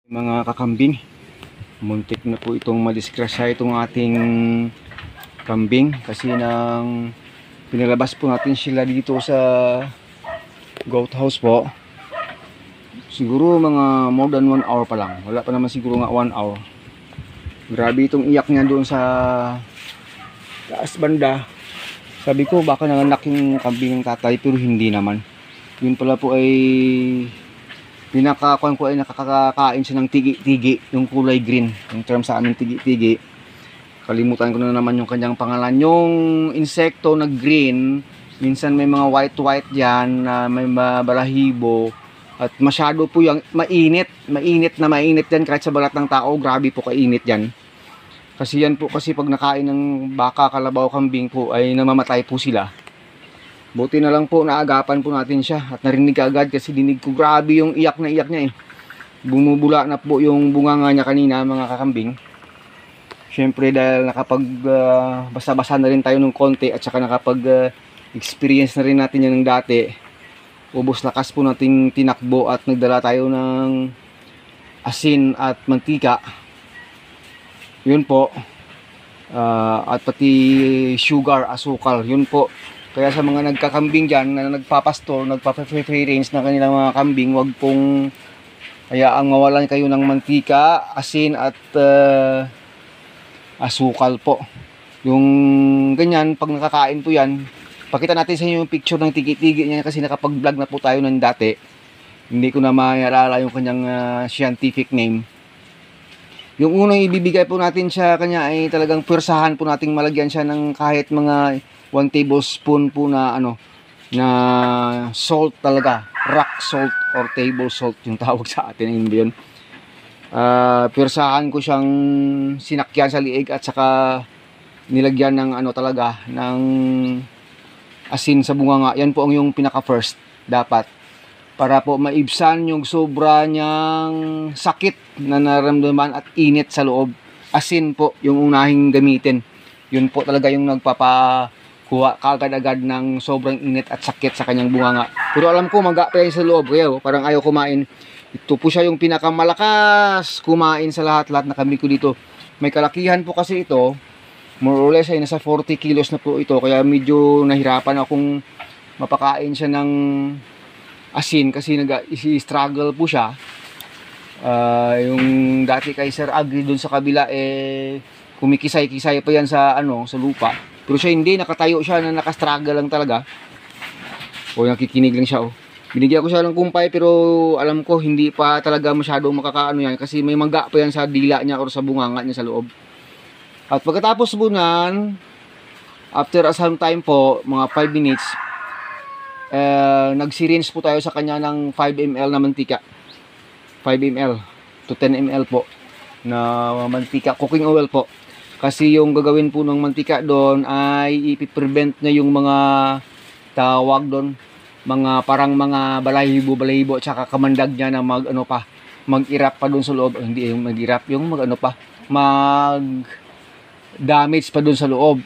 Mga kakambing, muntik na po itong madisgrasya itong ating kambing kasi nang pinalabas po natin sila dito sa goat house po. Siguro mga more than 1 hour pa lang, wala pa naman siguro nga 1 hour. Grabe itong iyak niya doon sa taas banda. Sabi ko baka nanganak yung kambing ng tatay, pero hindi naman. Yun pala po ay pinakakuan ko ay nakakakain siya ng tigi-tigi, yung kulay green, yung term sa amin tigi-tigi. Kalimutan ko na naman yung kanyang pangalan. Yung insekto na green, minsan may mga white yan na may balahibo at masyado po yung mainit yan kahit sa balat ng tao. Grabe po kainit yan. Kasi yan po, kasi pag nakain ng baka, kalabaw, kambing po ay namamatay po sila. Buti na lang po naagapan po natin siya at narinig agad kasi dinig ko grabe yung iyak na iyak niya eh. Bumubula na po yung bunganga niya kanina mga kakambing. Siyempre dahil nakapag basa-basa na rin tayo ng konti at saka nakapag experience na rin natin yan ng dati. Ubos lakas po nating tinakbo at nagdala tayo ng asin at mantika. Yun po. At pati sugar, asukal. Yun po. Kaya sa mga nagkakambing dyan na nagpapastor, nagpa-free range na kanilang mga kambing, wag pong hayaang mawalan kayo ng mantika, asin at asukal po. Yung ganyan, pag nakakain po yan, pakita natin sa inyo yung picture ng tigi-tigi niya kasi nakapag-vlog na po tayo ng dati. Hindi ko na maalala yung kanyang scientific name. Yung unang ibibigay po natin sa kanya ay talagang pwersahan po nating malagyan siya ng kahit mga 1 tablespoon po na na salt talaga, rock salt or table salt yung tawag sa atin, yun. Pwersahan ko siyang sinakyan sa liig at saka nilagyan ng talaga ng asin sa bunganga. Yan po ang yung pinaka first dapat para po maibsan yung sobra niyang sakit na nararamdaman at init sa loob. Asin po yung unahing gamitin. Yun po talaga yung nagpapakuha kagad-agad ng sobrang init at sakit sa kanyang bunganga. Pero alam ko maga pa yan sa loob, kaya parang ayaw kumain. Ito po siya yung pinakamalakas kumain sa lahat-lahat na kambing ko dito. May kalakihan po kasi ito, more or less ay nasa 40 kilos na po ito, kaya medyo nahirapan akong mapakain siya ng asin kasi nag-struggle po siya. Yung dati kay Sir Agri doon sa kabila kumikisay-kisay pa yan sa sa lupa. Pero siya hindi, nakatayo siya na nakastruggle lang talaga. O nakikinig lang siya Binigyan ko siya ng kumpay pero alam ko hindi pa talaga masyadong makakaano yan kasi may mangga pa yan sa dila niya or sa bunganga niya sa loob. At pagkatapos po nan, after some time po, mga 5 minutes, nag-syringe po tayo sa kanya ng 5 ml na mantika. 5 ml to 10 ml po na mantika, cooking oil po. Kasi yung gagawin po ng mantika doon ay ipiprevent na yung mga tawag doon, mga parang mga balahibo at saka kamandag niya na mag-irap pa doon sa loob. Hindi yung mag-irap, yung mag-damage pa doon sa loob.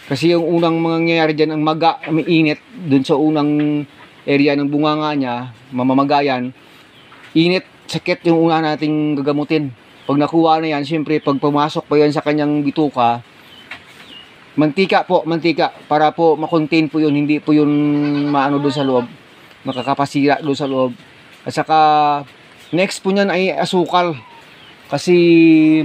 Kasi yung unang mangyayari dyan, ang maga, may init dun sa unang area ng bunganga niya, mamamagayan, init, sakit yung una nating gagamutin. Pag nakuha na yan, syempre, pag pumasok pa yan sa kanyang bituka, mantika para po makontain po yun, hindi po yun maano doon sa loob, makakapasira doon sa loob. At saka, next po niyan ay asukal. Kasi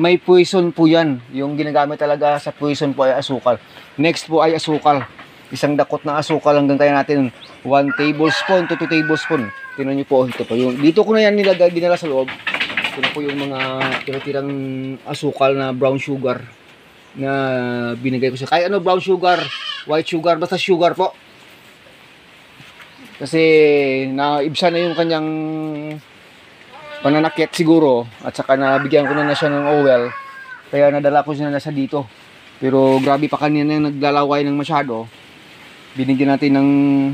may poison po yan. Yung ginagamit talaga sa poison po ay asukal. Next po ay asukal. Isang dakot na asukal hanggang kaya natin 1 tablespoon to 2 tablespoon. Tingnan nyo po, ito po yung, dito ko na yan nilagay, dinala sa loob. Ito na po yung mga tiratirang asukal na brown sugar na binigay ko siya. Kahit brown sugar, white sugar, basta sugar po. Kasi naibsan na yung kanyang pananakit siguro at saka nabigyan ko na siya ng oil kaya nadala ko siya na sa dito. Pero grabe pa kanina yung naglalaway ng masyado, binigyan natin ng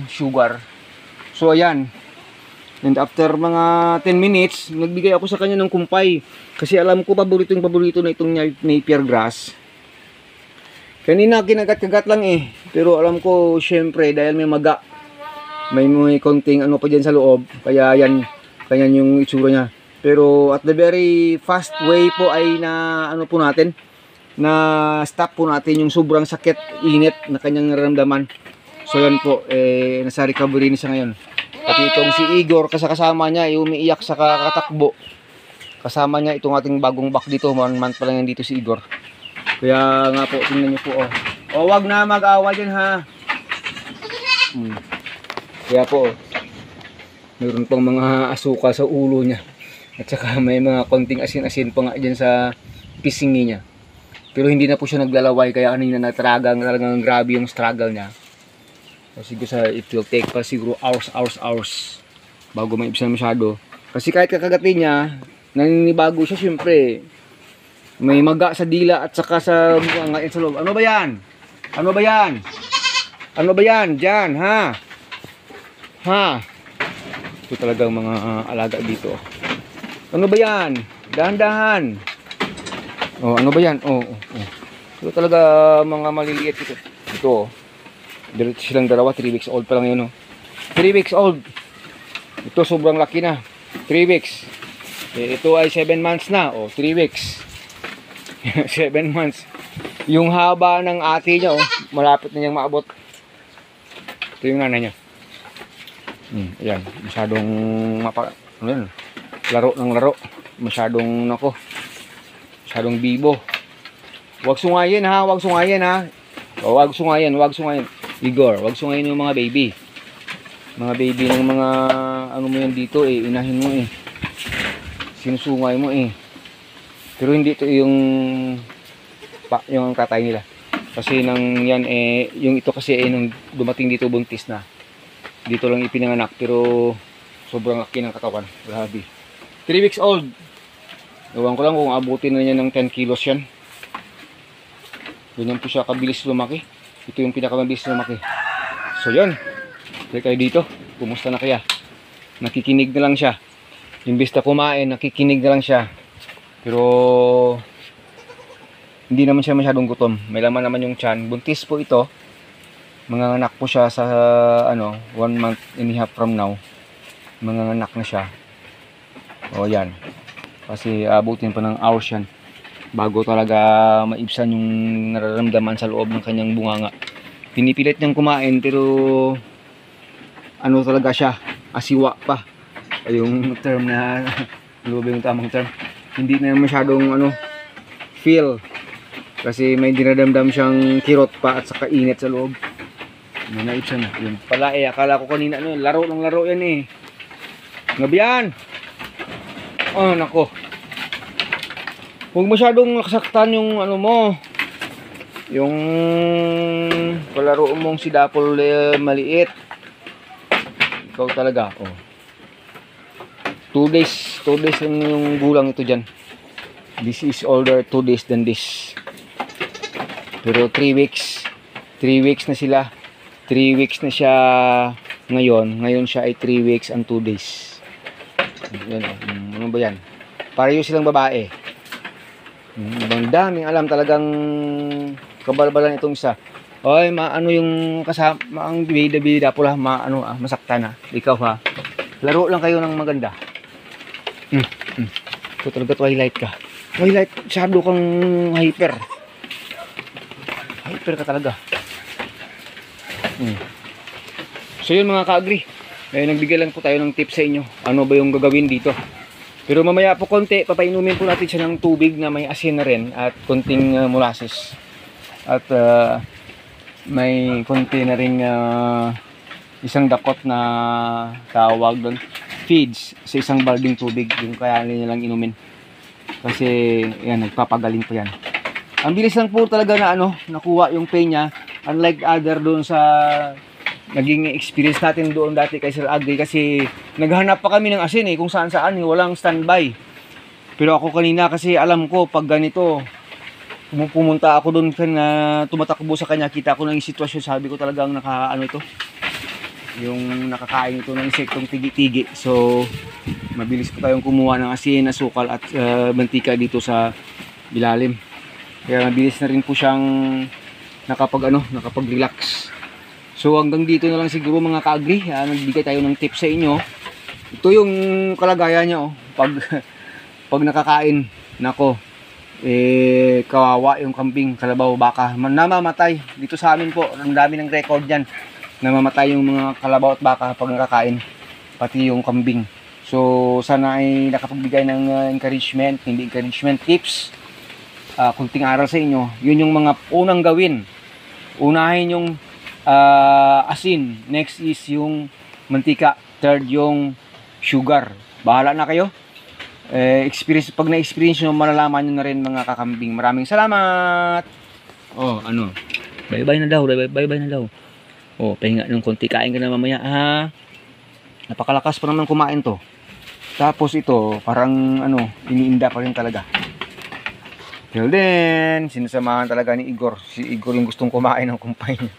sugar. So ayan, and after mga 10 minutes nagbigay ako sa kanya ng kumpay kasi alam ko paborito na itong Napier grass. Kanina kinagat-kagat lang pero alam ko syempre dahil may maga, may konting pa dyan sa loob, kaya yan yung itsura niya. Pero at the very fast way po ay na ano po natin, na stop po natin yung sobrang sakit, init na kanyang nararamdaman. So yan po, nasa recovery na siya ngayon. At itong si Igor, kasama niya, umiiyak sa kakatakbo. Kasama niya itong ating bagong back dito, 1 month pa lang yan dito si Igor. Kaya nga po, tingnan niyo po oh. O wag na mag-awa dyan ha. Kaya po, mayroon pang mga asukal sa ulo niya. At saka may mga konting asin-asin pa nga dyan sa pisngi niya. Pero hindi na po siya naglalaway, kaya kanina natragang talagang grabe yung struggle niya. Kasi it will take pa siguro hours bago maibsan masyado. Kasi kahit kakagatin niya, naninibago siya siyempre. May maga sa dila at saka sa mga sa loob. Ano ba yan? Ano ba yan? Ano ba yan? Diyan, ha? Ha? Ito talagang mga alaga dito. Ano ba yan? Dahan-dahan. Oh, ano ba yan? Oh. Ito talaga mga maliliit ito. Ito. Diretso silang dalawa, 3 weeks old pa lang yun, oh. 3 weeks old. Ito sobrang laki na. 3 weeks. Ito ay 7 months na. Oh, 3 weeks. 7 months. Yung haba ng ate niya, oh, malapit na niyang maabot. Ito yung nanay niya. Ayan, masyadong ano yan? Laro ng laro. Masyadong masyadong bibo. Huwag sungayin ha, huwag sungayin ha. O, huwag sungayin. Igor, huwag sungayin yung mga baby. Mga baby ng mga ano mo yan dito inahin mo sinusungay mo Pero hindi ito yung tatay nila. Kasi nang yan yung ito kasi nung dumating dito buntis na. Dito lang ipinanganak pero sobrang laki ng katawan. Grabe. 3 weeks old. Ewan ko lang kung abutin na niya ng 10 kilos yan. Ganyan po siya kabilis lumaki. Ito yung pinakamabilis lumaki. So yun. Kaya kayo dito. Kumusta na kaya? Nakikinig na lang siya. Imbis na kumain, nakikinig na lang siya. Pero hindi naman siya masyadong gutom. May laman naman yung tiyan. Buntis po ito. Manganganak po siya sa 1 month and a half from now. Manganganak na siya. O yan. Kasi abutin pa ng hours yan bago talaga maibsan yung nararamdaman sa loob ng kanyang bunganga. Pinipilit niyang kumain pero ano talaga siya, asiwa pa. Yung term na lubi yung tamang term. Hindi na masyadong feel. Kasi may dinadamdam siyang kirot pa at saka init sa loob. Naibsan na. Yun pala akala ko kanina laro ng laro yan Ngabiyan! Oh, nako. Huwag masyadong nakasaktan yung mo. Yung palaro mong si Dapol maliit. Ikaw talaga, oh. 2 days yung gulang ito dyan. This is older 2 days than this. Pero 3 weeks. 3 weeks na sila. 3 weeks na siya ngayon. Ngayon siya ay 3 weeks and 2 days. Yan, ano ba yan? Pareho silang babae. Ang daming alam talagang kabalbalan itong isa. Oy, ano yung kasama ang bida-bida pula masaktan na. Ikaw ha. Laro lang kayo ng maganda. Ito talaga Twilight ka. Twilight, shadow kang hyper. Hyper ka talaga. So yun mga ka-agree. Nagbigay lang po tayo ng tips sa inyo. Ano ba yung gagawin dito? Pero mamaya po konti, papainumin po natin siya ng tubig na may asin na rin at konting molasses. At may konti na rin isang dakot na tawag doon, feeds sa isang balding tubig. Yung kaya nila lang inumin. Kasi yan, nagpapagaling po yan. Ang bilis lang po talaga na nakuha yung pain niya. Unlike other doon sa naging experience natin doon dati kay Sir Agri, kasi naghanap pa kami ng asin kung saan walang standby. Pero ako kanina kasi alam ko pag ganito pumunta ako doon na tumatakbo sa kanya, kita ko ng sitwasyon, sabi ko talagang ito yung nakakain ito ng insektong tigi-tigi. So mabilis po tayong kumuha ng asin, asukal at mantika dito sa ilalim. Kaya mabilis na rin po siyang nakapag-relax. So hanggang dito na lang siguro mga ka-agree. Nagbigay tayo ng tips sa inyo. Ito yung kalagayan niya. Pag pag nakakain, nako, kawawa yung kambing, kalabaw, baka, namamatay. Dito sa amin po, ang dami ng record yan. Namamatay yung mga kalabaw at baka pag nakakain, pati yung kambing. So, sana ay nakapagbigay ng encouragement, hindi encouragement, tips, kunting aral sa inyo. Yun yung mga unang gawin. Unahin yung asin, next is yung mantika, third yung sugar. Bahala na kayo. Experience, pag na-experience nyo, malalaman nyo na rin mga kakambing. Maraming salamat. Oh, ano? Bye-bye na daw, bye-bye na daw. Oh, pahinga ng konti, kain ka na mamaya. Napakalakas pa naman kumain to. Tapos ito, parang ano, iniinda pa rin talaga. Till then, sinasamahan talaga ni Igor. Si Igor yung gustong kumain ng kumpay niya.